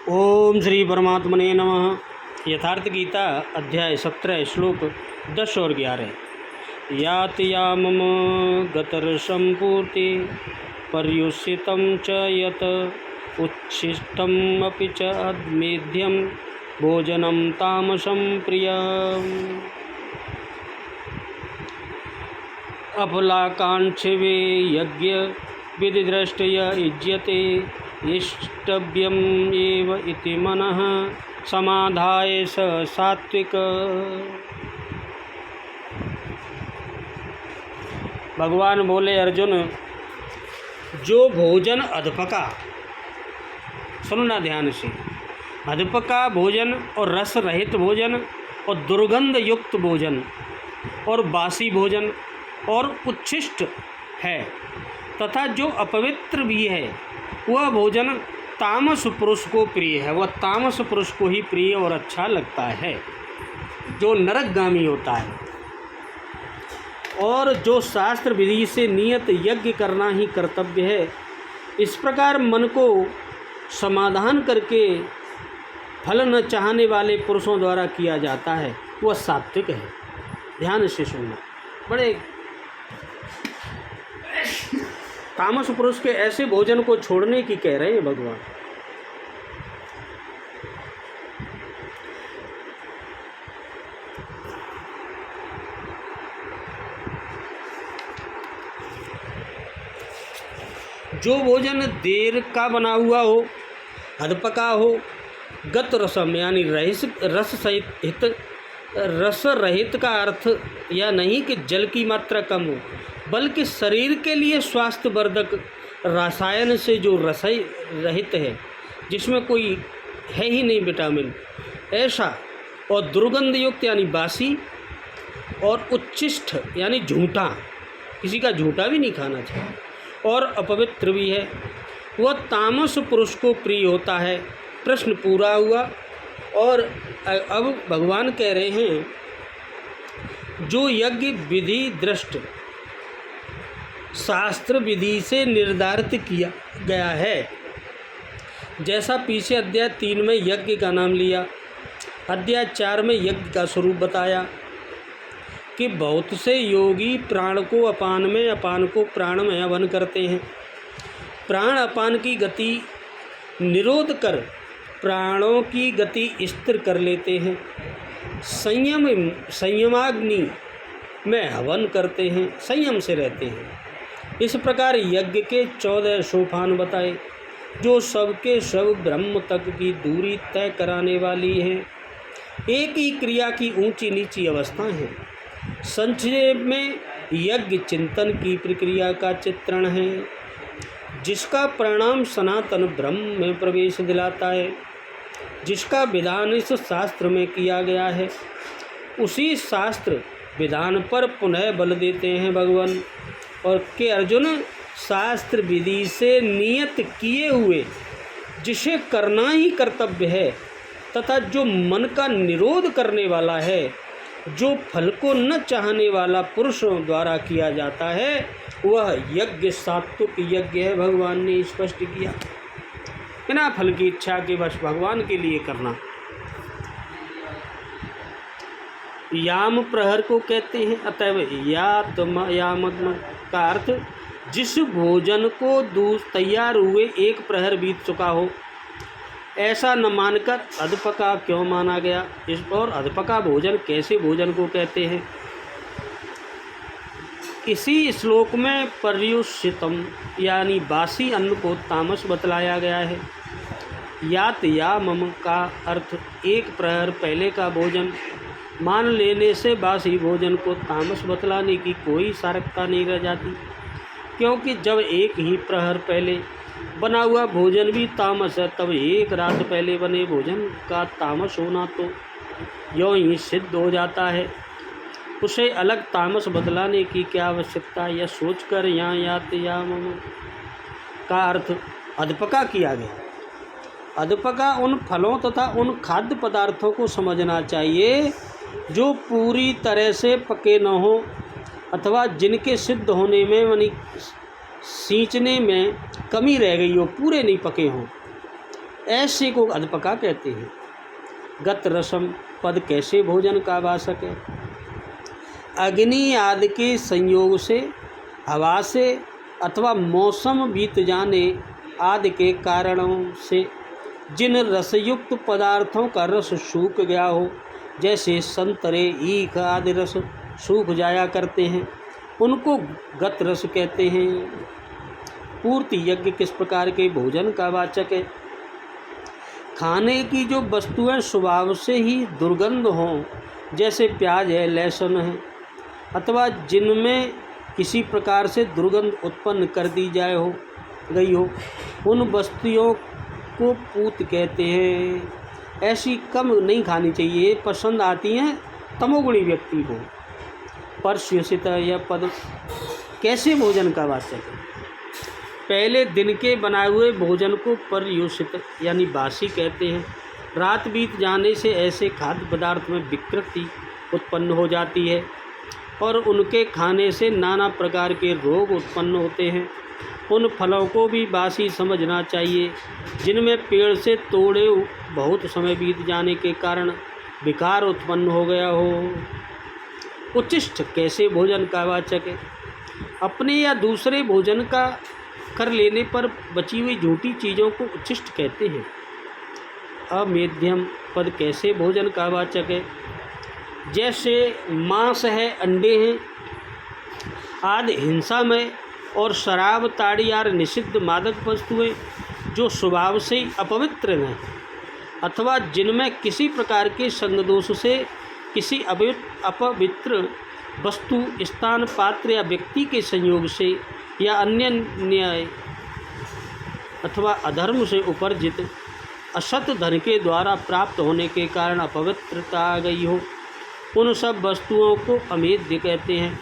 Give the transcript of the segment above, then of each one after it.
ओम श्री परमात्मने नमः। यथार्थ गीता अध्याय 17 श्लोक 10 और 11। यात यामम गतर्षंपूर्ति पर्युषितं च यत उच्छिष्टम अपि च अद्मेध्यम भोजनम तामसं प्रियम्। अफलाकांक्षिवे यज्ञ विधिदृष्टय युज्यते इष्टव्यम एव इति मनः समाधाय स सात्विक। भगवान बोले, अर्जुन, जो भोजन अधपका, सुनना ध्यान से, अधपका भोजन और रस रहित भोजन और दुर्गंध युक्त भोजन और बासी भोजन और उच्छिष्ट है तथा जो अपवित्र भी है, वह भोजन तामस पुरुष को प्रिय है। वह तामस पुरुष को ही प्रिय और अच्छा लगता है, जो नरकगामी होता है। और जो शास्त्र विधि से नियत यज्ञ करना ही कर्तव्य है, इस प्रकार मन को समाधान करके फल न चाहने वाले पुरुषों द्वारा किया जाता है, वह सात्विक है। ध्यान से सुनना। बड़े तामस पुरुष के ऐसे भोजन को छोड़ने की कह रहे हैं भगवान। जो भोजन देर का बना हुआ हो, अधपका हो, गत रसम यानी रस रहित का अर्थ यह नहीं कि जल की मात्रा कम हो, बल्कि शरीर के लिए स्वास्थ्यवर्धक रसायन से जो रस रहित है, जिसमें कोई है ही नहीं विटामिन, ऐसा। और दुर्गंध युक्त यानी बासी, और उच्छिष्ट यानी झूठा, किसी का झूठा भी नहीं खाना चाहिए, और अपवित्र भी है, वह तामस पुरुष को प्रिय होता है। प्रश्न पूरा हुआ। और अब भगवान कह रहे हैं, जो यज्ञ विधि दृष्ट शास्त्र विधि से निर्धारित किया गया है, जैसा पीछे अध्याय 3 में यज्ञ का नाम लिया, अध्याय 4 में यज्ञ का स्वरूप बताया कि बहुत से योगी प्राण को अपान में, अपान को प्राण में हवन करते हैं। प्राण अपान की गति निरोध कर प्राणों की गति स्थिर कर लेते हैं। संयमाग्नि में हवन करते हैं, संयम से रहते हैं। इस प्रकार यज्ञ के 14 सोपान बताए, जो सबके सब ब्रह्म तक की दूरी तय कराने वाली हैं। एक ही क्रिया की ऊंची नीची अवस्था है। संक्षेप में यज्ञ चिंतन की प्रक्रिया का चित्रण है, जिसका परिणाम सनातन ब्रह्म में प्रवेश दिलाता है। जिसका विधान इस शास्त्र में किया गया है, उसी शास्त्र विधान पर पुनः बल देते हैं भगवान। और के अर्जुन, शास्त्र विधि से नियत किए हुए जिसे करना ही कर्तव्य है, तथा जो मन का निरोध करने वाला है, जो फल को न चाहने वाला पुरुषों द्वारा किया जाता है, वह यज्ञ सात्विक यज्ञ है। भगवान ने स्पष्ट किया, बिना फल की इच्छा के बस भगवान के लिए करना। याम प्रहर को कहते हैं। अतएव याम का अर्थ जिस भोजन को दूध तैयार हुए 1 प्रहर बीत चुका हो, ऐसा न मानकर अधपका क्यों माना गया। और अधपका भोजन कैसे भोजन को कहते हैं, इसी श्लोक में पर्युषितम यानी बासी अन्न को तामस बतलाया गया है। यात यामम का अर्थ 1 प्रहर पहले का भोजन मान लेने से बासी भोजन को तामस बतलाने की कोई सार्थकता नहीं रह जाती, क्योंकि जब 1 ही प्रहर पहले बना हुआ भोजन भी तामस है, तब 1 रात पहले बने भोजन का तामस होना तो यों ही सिद्ध हो जाता है। उसे अलग तामस बदलाने की क्या आवश्यकता, यह सोचकर यहाँ यात यामम का अर्थ अधपका किया गया। अधपका उन फलों तथा उन खाद्य पदार्थों को समझना चाहिए जो पूरी तरह से पके न हो, अथवा जिनके सिद्ध होने में यानी सींचने में कमी रह गई हो, पूरे नहीं पके हों। ऐसे को अधपका कहते हैं। गत रसम पद कैसे भोजन का वासक है। अग्नि आदि के संयोग से, हवा से अथवा मौसम बीत जाने आदि के कारणों से जिन रसयुक्त पदार्थों का रस सूख गया हो, जैसे संतरे, ईख आदि रस सूख जाया करते हैं, उनको गत रस कहते हैं। पूर्ति यज्ञ किस प्रकार के भोजन का वाचक है। खाने की जो वस्तुएं स्वभाव से ही दुर्गंध हों, जैसे प्याज है, लहसुन है, अथवा जिनमें किसी प्रकार से दुर्गंध उत्पन्न कर दी गई हो, उन वस्तुओं को पूत कहते हैं। ऐसी कम नहीं खानी चाहिए, पसंद आती हैं तमोगुणी व्यक्ति को। पर्युषित यह पद कैसे भोजन का वाचक है। पहले दिन के बनाए हुए भोजन को पर्युषित यानी बासी कहते हैं। रात बीत जाने से ऐसे खाद्य पदार्थ में विकृति उत्पन्न हो जाती है और उनके खाने से नाना प्रकार के रोग उत्पन्न होते हैं। उन फलों को भी बासी समझना चाहिए जिनमें पेड़ से तोड़े बहुत समय बीत जाने के कारण विकार उत्पन्न हो गया हो। उच्छिष्ट कैसे भोजन का वाचक है। अपने या दूसरे भोजन का कर लेने पर बची हुई झूठी चीज़ों को उच्छिष्ट कहते हैं। अमेध्यम पद कैसे भोजन का वाचक है। जैसे मांस है, अंडे हैं आदि हिंसामय और शराब, ताड़ी आदि निषिद्ध मादक वस्तुएं जो स्वभाव से ही अपवित्र हैं अथवा जिनमें किसी प्रकार के संगदोष से किसी अपवित्र वस्तु, स्थान, पात्र या व्यक्ति के संयोग से या अन्य न्याय अथवा अधर्म से उपर्जित असत धन के द्वारा प्राप्त होने के कारण अपवित्रता आ गई हो, उन सब वस्तुओं को अमेध्य कहते हैं।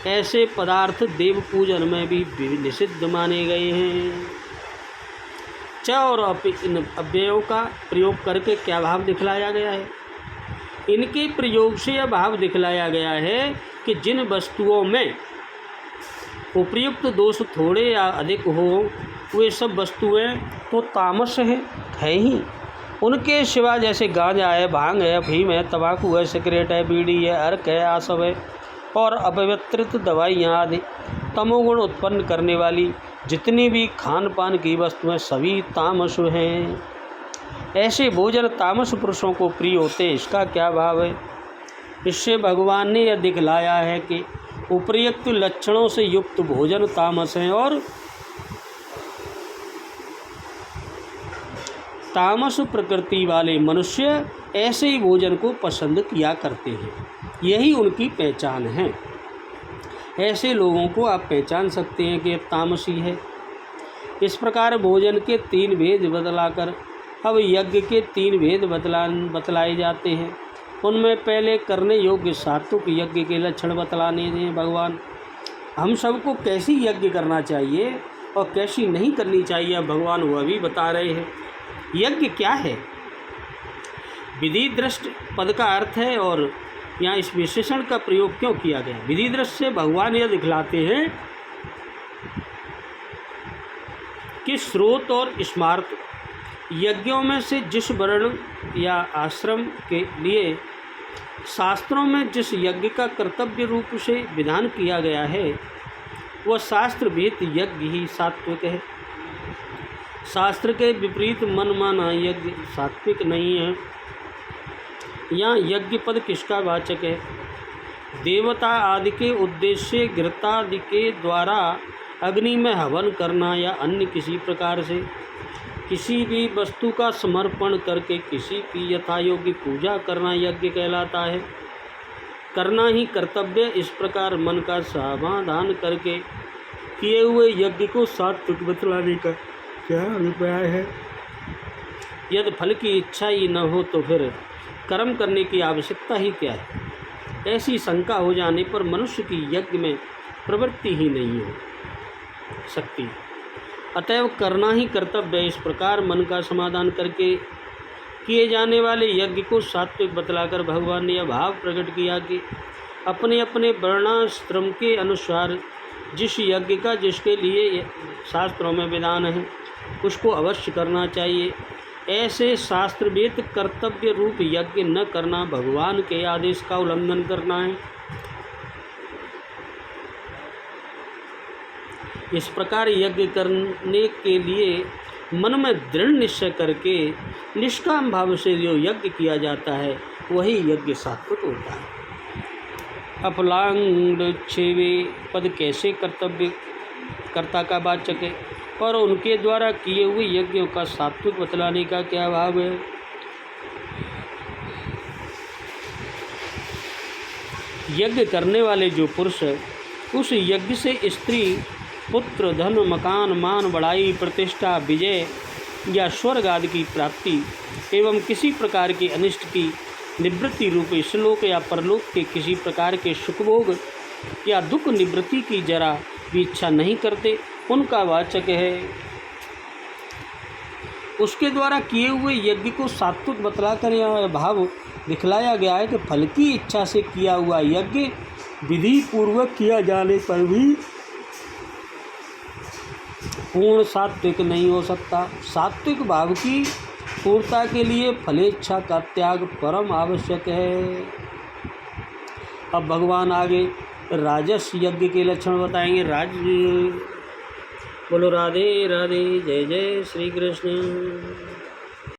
ऐसे पदार्थ देव पूजन में भी निषिद्ध माने गए हैं। च और इन अव्ययों का प्रयोग करके क्या भाव दिखलाया गया है। इनके प्रयोग से यह भाव दिखलाया गया है कि जिन वस्तुओं में उपयुक्त दोष थोड़े या अधिक हो, वे सब वस्तुएं तो तामस है ही। उनके सिवा जैसे गांजा है, भांग है, अफीम है, तंबाकू है, सिगरेट है, बीड़ी है, अर्क है, आसव है और अपवित्रित दवाइयाँ आदि तमोगुण उत्पन्न करने वाली जितनी भी खान पान की वस्तुएं सभी तामस हैं। ऐसे भोजन तामस पुरुषों को प्रिय होते हैं। इसका क्या भाव है। इससे भगवान ने यह दिखलाया है कि उपर्युक्त लक्षणों से युक्त भोजन तामस हैं और तामस प्रकृति वाले मनुष्य ऐसे ही भोजन को पसंद किया करते हैं। यही उनकी पहचान है। ऐसे लोगों को आप पहचान सकते हैं कि ये तामसी है। इस प्रकार भोजन के 3 भेद बतलाकर अब यज्ञ के 3 भेद बतलाए जाते हैं। उनमें पहले करने योग्य सात्विक यज्ञ के लक्षण बतलाने हैं भगवान। हम सबको कैसी यज्ञ करना चाहिए और कैसी नहीं करनी चाहिए भगवान वह भी बता रहे हैं। यज्ञ क्या है। विधि दृष्ट पद का अर्थ है और यहाँ इस विशेषण का प्रयोग क्यों किया गया। विधि दृष्ट से भगवान यह दिखलाते हैं कि स्रोत और स्मार्त यज्ञों में से जिस वर्ण या आश्रम के लिए शास्त्रों में जिस यज्ञ का कर्तव्य रूप से विधान किया गया है, वह शास्त्र विहित यज्ञ ही सात्विक है। शास्त्र के विपरीत मन माना यज्ञ सात्विक नहीं है। यहाँ यज्ञ पद किसका वाचक है। देवता आदि के उद्देश्य घृतादि के द्वारा अग्नि में हवन करना या अन्य किसी प्रकार से किसी भी वस्तु का समर्पण करके किसी की यथायोग्य पूजा करना यज्ञ कहलाता है। करना ही कर्तव्य। इस प्रकार मन का समाधान करके किए हुए यज्ञ को सात्विक बतलाने का क्या अभिप्राय है। यदि फल की इच्छा ही न हो तो फिर कर्म करने की आवश्यकता ही क्या है। ऐसी शंका हो जाने पर मनुष्य की यज्ञ में प्रवृत्ति ही नहीं हो सकती। अतएव करना ही कर्तव्य है। इस प्रकार मन का समाधान करके किए जाने वाले यज्ञ को सात्विक बतलाकर भगवान ने यह भाव प्रकट किया कि अपने अपने वर्णाश्रम के अनुसार जिस यज्ञ का जिसके लिए शास्त्रों में विधान है उसको अवश्य करना चाहिए। ऐसे शास्त्रवेद कर्तव्य रूप यज्ञ न करना भगवान के आदेश का उल्लंघन करना है। इस प्रकार यज्ञ करने के लिए मन में दृढ़ निश्चय करके निष्काम भाव से जो यज्ञ किया जाता है वही यज्ञ सात्विक होता है। अपलांग छेवे पद कैसे कर्तव्य कर्ता का वाचक है और उनके द्वारा किए हुए यज्ञों का सात्विक बतलाने का क्या भाव है। यज्ञ करने वाले जो पुरुष है उस यज्ञ से स्त्री पुत्र धन मकान मान बड़ाई प्रतिष्ठा विजय या स्वर्ग आदि की प्राप्ति एवं किसी प्रकार के अनिष्ट की निवृत्ति रूप श्लोक या परलोक के किसी प्रकार के सुखभोग या दुख निवृत्ति की जरा भी इच्छा नहीं करते, उनका वाचक है। उसके द्वारा किए हुए यज्ञ को सात्विक बतलाकर यह भाव दिखलाया गया है कि फल की इच्छा से किया हुआ यज्ञ विधि पूर्वक किया जाने पर भी पूर्ण सात्विक नहीं हो सकता। सात्विक भाव की पूर्णता के लिए फलेच्छा का त्याग परम आवश्यक है। अब भगवान आगे राजस यज्ञ के लक्षण बताएंगे। बोलो राधे राधे, जय जय श्री कृष्ण।